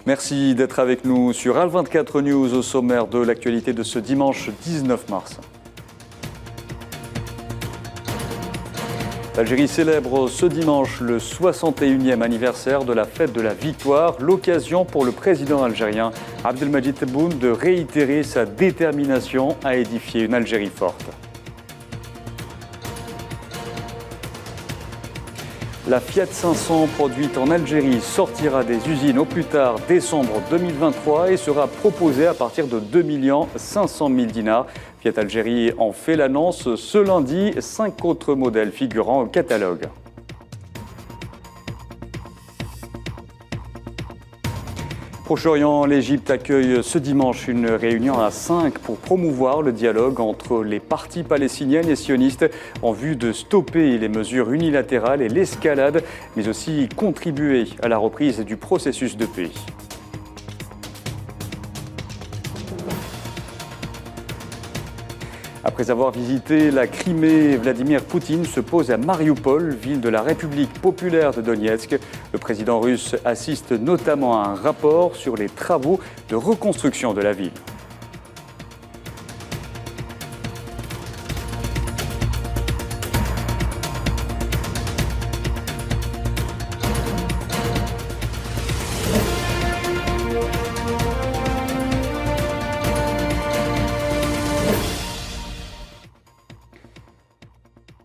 Merci d'être avec nous sur Al24 News au sommaire de l'actualité de ce dimanche 19 mars. L'Algérie célèbre ce dimanche le 61e anniversaire de la fête de la victoire, l'occasion pour le président algérien Abdelmadjid Tebboune de réitérer sa détermination à édifier une Algérie forte. La Fiat 500 produite en Algérie sortira des usines au plus tard décembre 2023 et sera proposée à partir de 2 500 000 dinars. Fiat Algérie en fait l'annonce ce lundi, 5 autres modèles figurant au catalogue. Proche-Orient, l'Égypte accueille ce dimanche une réunion à 5 pour promouvoir le dialogue entre les parties palestiniennes et sionistes en vue de stopper les mesures unilatérales et l'escalade, mais aussi contribuer à la reprise du processus de paix. Après avoir visité la Crimée, Vladimir Poutine se pose à Marioupol, ville de la République populaire de Donetsk. Le président russe assiste notamment à un rapport sur les travaux de reconstruction de la ville.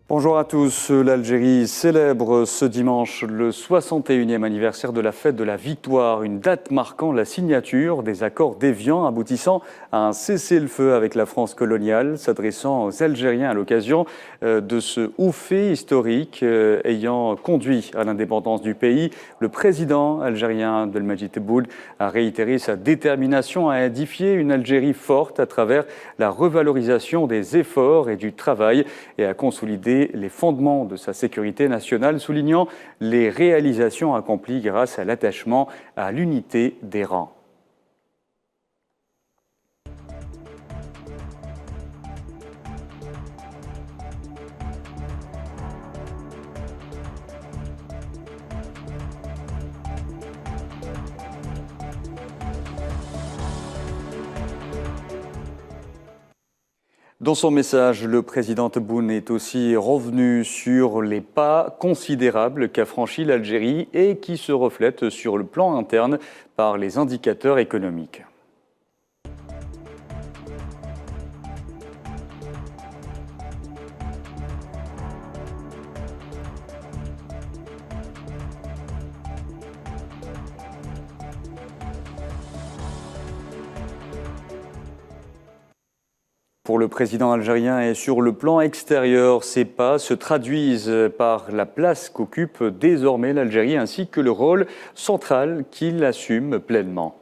Bonjour à tous, l'Algérie célèbre ce dimanche le 61e anniversaire de la fête de la victoire, une date marquant la signature des accords d'Évian aboutissant à un cessez-le-feu avec la France coloniale, s'adressant aux Algériens à l'occasion de ce haut fait historique ayant conduit à l'indépendance du pays. Le président algérien Abdelmadjid Tebboune a réitéré sa détermination à édifier une Algérie forte à travers la revalorisation des efforts et du travail et à consolider les fondements de sa sécurité nationale, soulignant les réalisations accomplies grâce à l'attachement à l'unité des rangs. Dans son message, le président Tebboune est aussi revenu sur les pas considérables qu'a franchi l'Algérie et qui se reflètent sur le plan interne par les indicateurs économiques. Pour le président algérien et sur le plan extérieur, ces pas se traduisent par la place qu'occupe désormais l'Algérie ainsi que le rôle central qu'il assume pleinement.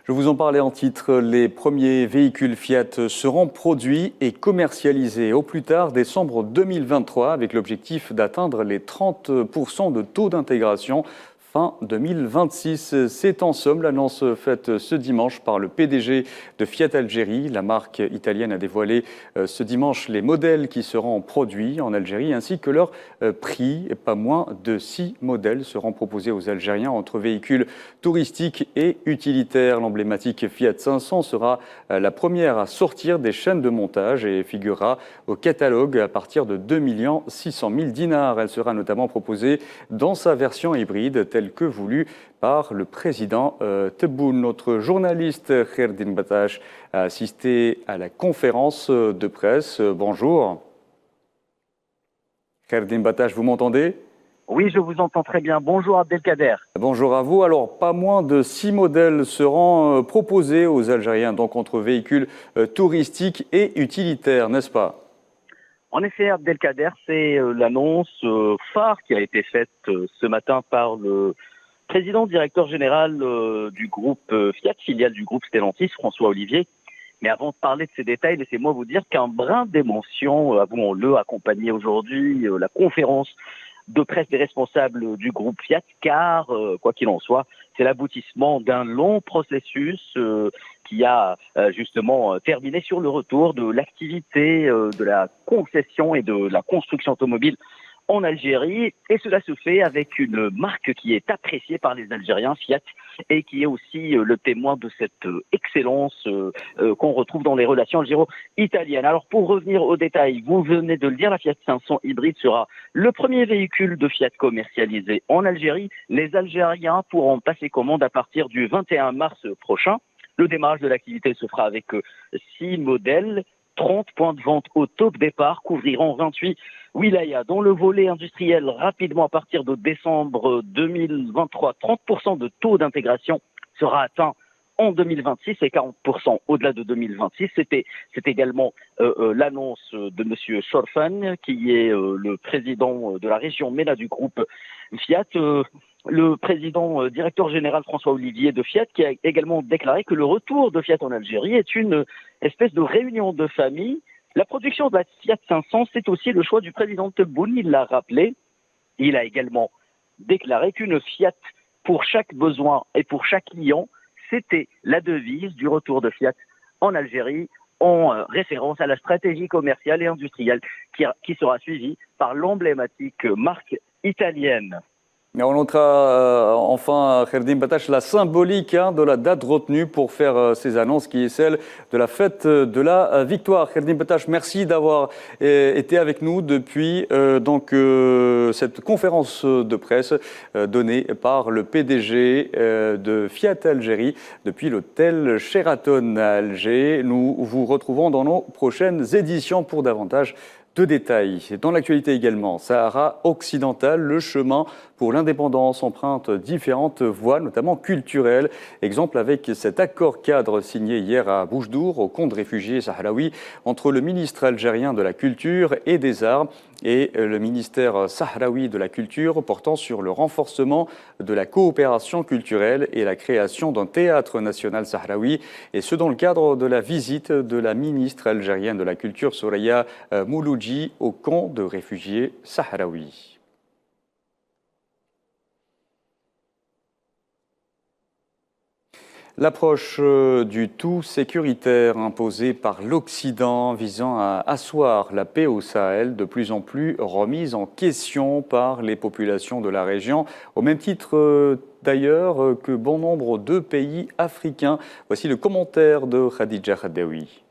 Je vous en parlais en titre, les premiers véhicules Fiat seront produits et commercialisés au plus tard décembre 2023 avec l'objectif d'atteindre les 30% de taux d'intégration fin 2026. C'est en somme l'annonce faite ce dimanche par le PDG de Fiat Algérie. La marque italienne a dévoilé ce dimanche les modèles qui seront produits en Algérie ainsi que leur prix. Pas moins de 6 modèles seront proposés aux Algériens entre véhicules touristiques et utilitaires. L'emblématique Fiat 500 sera la première à sortir des chaînes de montage et figurera au catalogue à partir de 2 600 000 dinars. Elle sera notamment proposée dans sa version hybride telle que voulu par le président Tebboune. Notre journaliste Kherdin Batache a assisté à la conférence de presse. Bonjour. Kherdin Batache, vous m'entendez ? Oui, je vous entends très bien. Bonjour Abdelkader. Bonjour à vous. Alors, pas moins de 6 modèles seront proposés aux Algériens, donc entre véhicules touristiques et utilitaires, n'est-ce pas ? En effet, Abdelkader, c'est l'annonce phare qui a été faite ce matin par le président directeur général du groupe Fiat, filiale du groupe Stellantis, François Olivier. Mais avant de parler de ces détails, laissez-moi vous dire qu'un brin d'émotion, avouons-le, accompagnait aujourd'hui la conférence de presse des responsables du groupe Fiat, car, quoi qu'il en soit, c'est l'aboutissement d'un long processus qui a justement terminé sur le retour de l'activité de la concession et de la construction automobile en Algérie, et cela se fait avec une marque qui est appréciée par les Algériens, Fiat, et qui est aussi le témoin de cette excellence qu'on retrouve dans les relations algéro-italiennes. Alors pour revenir aux détails, vous venez de le dire, la Fiat 500 hybride sera le premier véhicule de Fiat commercialisé en Algérie. Les Algériens pourront passer commande à partir du 21 mars prochain. Le démarrage de l'activité se fera avec 6 modèles. 30 points de vente au top départ couvriront 28 wilayas. Dans le volet industriel, rapidement à partir de décembre 2023, 30% de taux d'intégration sera atteint en 2026 et 40% au-delà de 2026. C'est également l'annonce de M. Chorfan, qui est le président de la région MENA du groupe Fiat. Le président directeur général François Olivier de Fiat, qui a également déclaré que le retour de Fiat en Algérie est une espèce de réunion de famille. La production de la Fiat 500, c'est aussi le choix du président Tebboune, il l'a rappelé. Il a également déclaré qu'une Fiat pour chaque besoin et pour chaque client, c'était la devise du retour de Fiat en Algérie, en référence à la stratégie commerciale et industrielle qui sera suivie par l'emblématique marque italienne. Et on notera enfin, Kherdim Batache, la symbolique de la date retenue pour faire ces annonces, qui est celle de la fête de la victoire. Kherdim Batache, merci d'avoir été avec nous depuis cette conférence de presse donnée par le PDG de Fiat Algérie depuis l'hôtel Sheraton à Alger. Nous vous retrouvons dans nos prochaines éditions pour davantage de détails. Dans l'actualité également, Sahara occidental, le chemin pour l'indépendance emprunte différentes voies, notamment culturelles. Exemple avec cet accord cadre signé hier à Boujdour, au camp de réfugiés sahraouis, entre le ministre algérien de la Culture et des Arts et le ministère sahraoui de la Culture, portant sur le renforcement de la coopération culturelle et la création d'un théâtre national sahraoui, et ce dans le cadre de la visite de la ministre algérienne de la Culture, Soraya Mouloudji, au camp de réfugiés sahraouis. L'approche du tout sécuritaire imposée par l'Occident visant à asseoir la paix au Sahel, de plus en plus remise en question par les populations de la région, au même titre d'ailleurs que bon nombre de pays africains. Voici le commentaire de Khadija Khadaoui.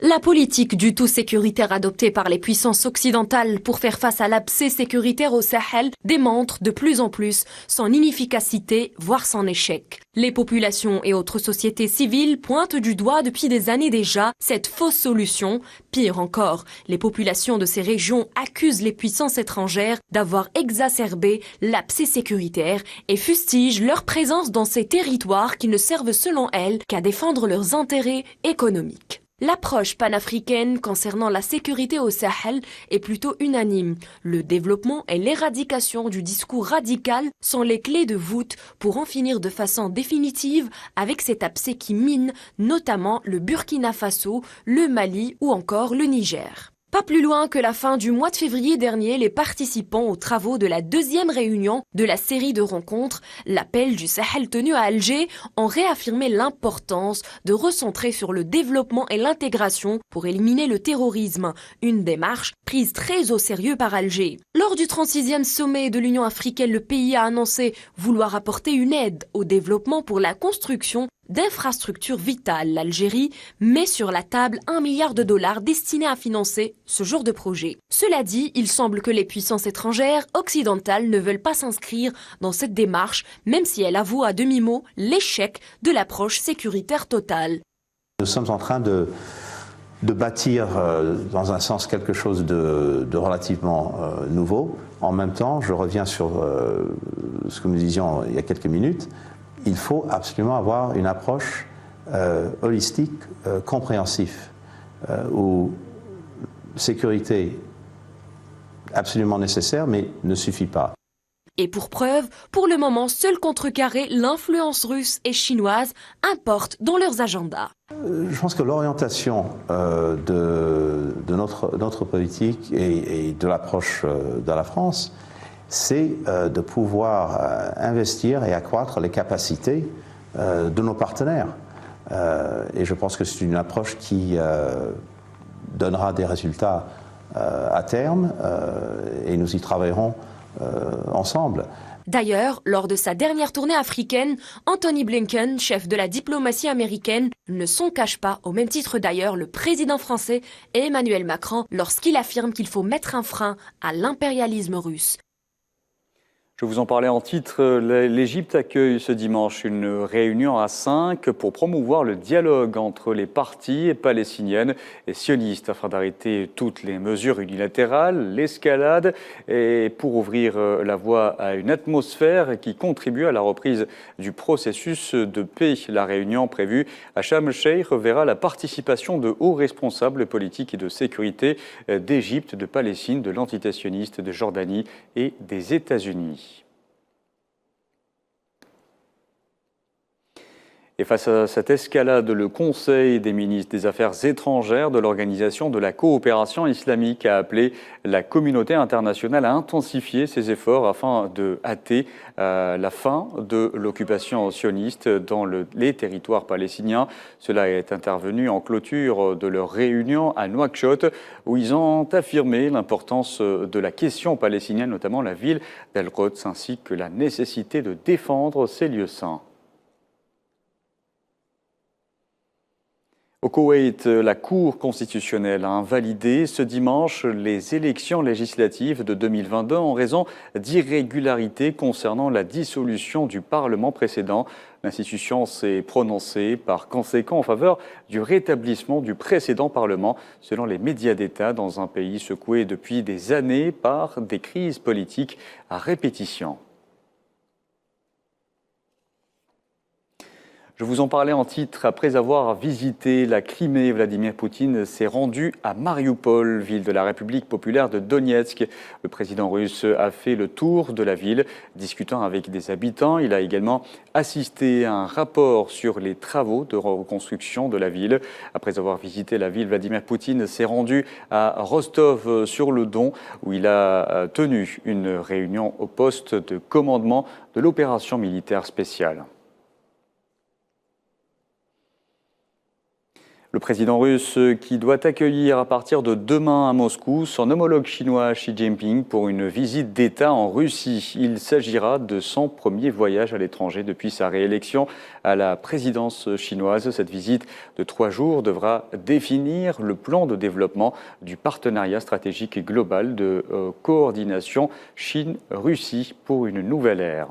La politique du tout sécuritaire adoptée par les puissances occidentales pour faire face à l'abcès sécuritaire au Sahel démontre de plus en plus son inefficacité, voire son échec. Les populations et autres sociétés civiles pointent du doigt depuis des années déjà cette fausse solution. Pire encore, les populations de ces régions accusent les puissances étrangères d'avoir exacerbé l'abcès sécuritaire et fustigent leur présence dans ces territoires qui ne servent selon elles qu'à défendre leurs intérêts économiques. L'approche panafricaine concernant la sécurité au Sahel est plutôt unanime. Le développement et l'éradication du discours radical sont les clés de voûte pour en finir de façon définitive avec cet abcès qui mine notamment le Burkina Faso, le Mali ou encore le Niger. Pas plus loin que la fin du mois de février dernier, les participants aux travaux de la deuxième réunion de la série de rencontres, l'appel du Sahel tenu à Alger, ont réaffirmé l'importance de recentrer sur le développement et l'intégration pour éliminer le terrorisme, une démarche prise très au sérieux par Alger. Lors du 36e sommet de l'Union africaine, le pays a annoncé vouloir apporter une aide au développement pour la construction d'infrastructures vitales. L'Algérie met sur la table $1 milliard destinés à financer ce genre de projet. Cela dit, il semble que les puissances étrangères occidentales ne veulent pas s'inscrire dans cette démarche, même si elles avouent à demi-mot l'échec de l'approche sécuritaire totale. Nous sommes en train de bâtir dans un sens quelque chose de relativement nouveau. En même temps, je reviens sur ce que nous disions il y a quelques minutes, il faut absolument avoir une approche holistique, compréhensive, où sécurité absolument nécessaire, mais ne suffit pas. Et pour preuve, pour le moment, seul contrecarrer l'influence russe et chinoise importe dans leurs agendas. Je pense que l'orientation de notre politique et de l'approche de la France, c'est de pouvoir investir et accroître les capacités de nos partenaires. Et je pense que c'est une approche qui donnera des résultats à terme et nous y travaillerons ensemble. D'ailleurs, lors de sa dernière tournée africaine, Anthony Blinken, chef de la diplomatie américaine, ne s'en cache pas, au même titre d'ailleurs le président français et Emmanuel Macron, lorsqu'il affirme qu'il faut mettre un frein à l'impérialisme russe. Je vous en parlais en titre, l'Égypte accueille ce dimanche une réunion à 5 pour promouvoir le dialogue entre les parties palestiniennes et sionistes afin d'arrêter toutes les mesures unilatérales, l'escalade et pour ouvrir la voie à une atmosphère qui contribue à la reprise du processus de paix. La réunion prévue à Sharm el-Cheikh verra la participation de hauts responsables politiques et de sécurité d'Égypte, de Palestine, de l'entité sioniste de Jordanie et des États-Unis. Et face à cette escalade, le Conseil des ministres des Affaires étrangères de l'Organisation de la coopération islamique a appelé la communauté internationale à intensifier ses efforts afin de hâter la fin de l'occupation sioniste dans les territoires palestiniens. Cela est intervenu en clôture de leur réunion à Nouakchott, où ils ont affirmé l'importance de la question palestinienne, notamment la ville d'Al-Quds, ainsi que la nécessité de défendre ces lieux saints. Au Koweït, la Cour constitutionnelle a invalidé ce dimanche les élections législatives de 2022 en raison d'irrégularités concernant la dissolution du Parlement précédent. L'institution s'est prononcée par conséquent en faveur du rétablissement du précédent Parlement, selon les médias d'État, dans un pays secoué depuis des années par des crises politiques à répétition. Je vous en parlais en titre. Après avoir visité la Crimée, Vladimir Poutine s'est rendu à Mariupol, ville de la République populaire de Donetsk. Le président russe a fait le tour de la ville, discutant avec des habitants. Il a également assisté à un rapport sur les travaux de reconstruction de la ville. Après avoir visité la ville, Vladimir Poutine s'est rendu à Rostov-sur-le-Don, où il a tenu une réunion au poste de commandement de l'opération militaire spéciale. Le président russe qui doit accueillir à partir de demain à Moscou son homologue chinois Xi Jinping pour une visite d'État en Russie. Il s'agira de son premier voyage à l'étranger depuis sa réélection à la présidence chinoise. Cette visite de 3 jours devra définir le plan de développement du partenariat stratégique et global de coordination Chine-Russie pour une nouvelle ère.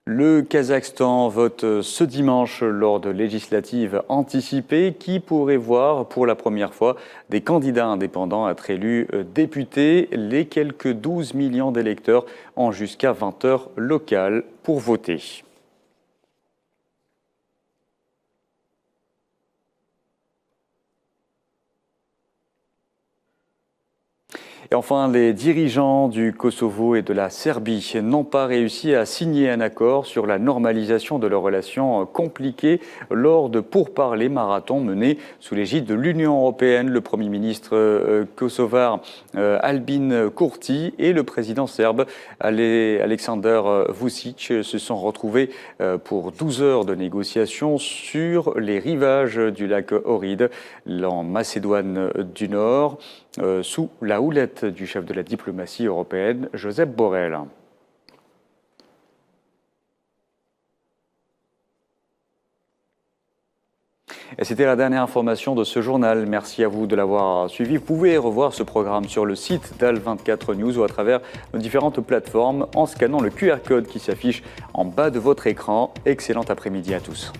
Le Kazakhstan vote ce dimanche lors de législatives anticipées qui pourraient voir pour la première fois des candidats indépendants être élus députés. Les quelques 12 millions d'électeurs ont jusqu'à 20 heures locales pour voter. Et enfin, les dirigeants du Kosovo et de la Serbie n'ont pas réussi à signer un accord sur la normalisation de leurs relations compliquées lors de pourparlers marathons menés sous l'égide de l'Union européenne. Le Premier ministre kosovar Albin Kurti et le président serbe Aleksandar Vučić se sont retrouvés pour 12 heures de négociations sur les rivages du lac Ohrid, en Macédoine du Nord, sous la houlette du chef de la diplomatie européenne, Josep Borrell. Et c'était la dernière information de ce journal. Merci à vous de l'avoir suivi. Vous pouvez revoir ce programme sur le site d'Al24 News ou à travers nos différentes plateformes en scannant le QR code qui s'affiche en bas de votre écran. Excellent après-midi à tous.